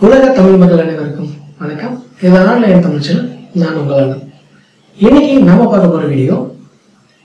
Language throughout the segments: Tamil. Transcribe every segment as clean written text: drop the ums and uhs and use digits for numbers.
உலக தமிழ் மக்கள் அனைவருக்கும் வணக்கம். இதனால் என் தமிழ் சேனல் நான் உங்களான இன்னைக்கு நம்ம பார்க்க போற வீடியோ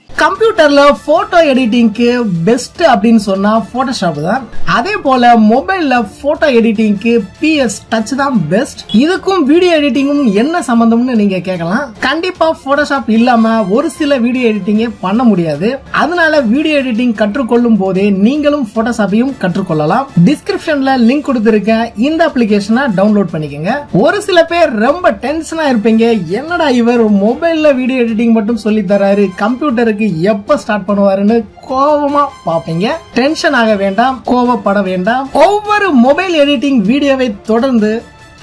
கம்ப்யூட்டர்ல போட்டோ எடிட்டிங்க்கு பெஸ்ட் அப்படின்னு சொன்னா போட்டோஷாப் தான். அதே போல மொபைல்ல போட்டோ எடிட்டிங்க்கு PS டச் தான் பெஸ்ட். இதுக்கும் வீடியோ எடிட்டிங்கும் என்ன சம்பந்தம்னு நீங்க கேட்கலாம். கண்டிப்பா போட்டோஷாப் இல்லாம ஒரு சில வீடியோ எடிட்டிங்கே பண்ண முடியாது. அதனால வீடியோ எடிட்டிங் கற்றுக்கொள்ளும் போதே நீங்களும் போட்டோஷாப்பையும் கற்றுக்கொள்ளலாம். டிஸ்கிரிப்ஷன்ல லிங்க் கொடுத்திருக்கேன். இந்த அப்ளிகேஷனை டவுன்லோட் பண்ணிக்கங்க. ஒரு சில பேர் ரொம்ப டென்ஷனா இருப்பீங்க, என்னடா இவர் மொபைல்ல வீடியோ எடிட்டிங் மட்டும் சொல்லி தராரு, கம்ப்யூட்டருக்கு எப்ப ஸ்டார்ட் பண்ணுவாருன்னு கோபமா பாப்பீங்க. டென்ஷன் ஆக வேண்டாம், கோபப்பட வேண்டாம். ஒவ்வொரு மொபைல் எடிட்டிங் வீடியோவை தொடர்ந்து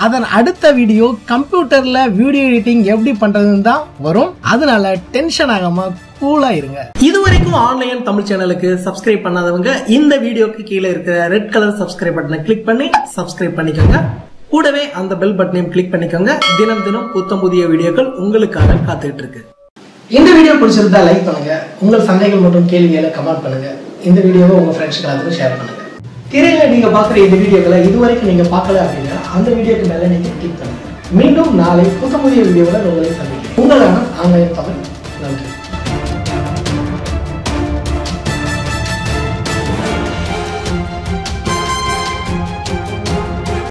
அதன் அடுத்த வீடியோ கம்ப்யூட்டர்ல வீடியோ எடிட்டிங் எப்படி பண்றதுன்னு தான் வரும். அதனால டென்ஷன் ஆகாம கூலா இருங்க. இதுவரைக்கும் ஆன்லைன் தமிழ் சேனலுக்கு சப்ஸ்கிரைப் பண்ணாதவங்க இந்த வீடியோக்கு கீழே இருக்கிற ரெட் கலர் சப்ஸ்கிரைப் பட்டனை கிளிக் பண்ணி சப்ஸ்கிரைப் பண்ணிக்கோங்க. கூடவே அந்த பெல் பட்டனையும் கிளிக் பண்ணிக்கோங்க. தினம் தினம் புத்தம் புதிய வீடியோக்கள் உங்களுக்காக காத்துட்டு இருக்கு. இந்த வீடியோ பிடிச்சிருந்தா லைக் பண்ணுங்க. உங்கள் சந்தேகங்கள் மற்றும் கேள்விகளை கமெண்ட் பண்ணுங்க. இந்த வீடியோவை உங்க ஃப்ரெண்ட்ஸ்க்கு எல்லாத்துக்கும் ஷேர் பண்ணுங்க. திரையில நீங்க பாக்குற இந்த வீடியோக்களை இதுவரைக்கும் நீங்க பார்க்கல அப்படின்னா அந்த வீடியோக்கு மேல நீங்க கிளிக் பண்ணுங்க. மீண்டும் நாளை புதிய வீடியோவில் உங்களை சந்திக்கிறேன். உங்களான ஆன்லைன் தமிழ். நன்றி.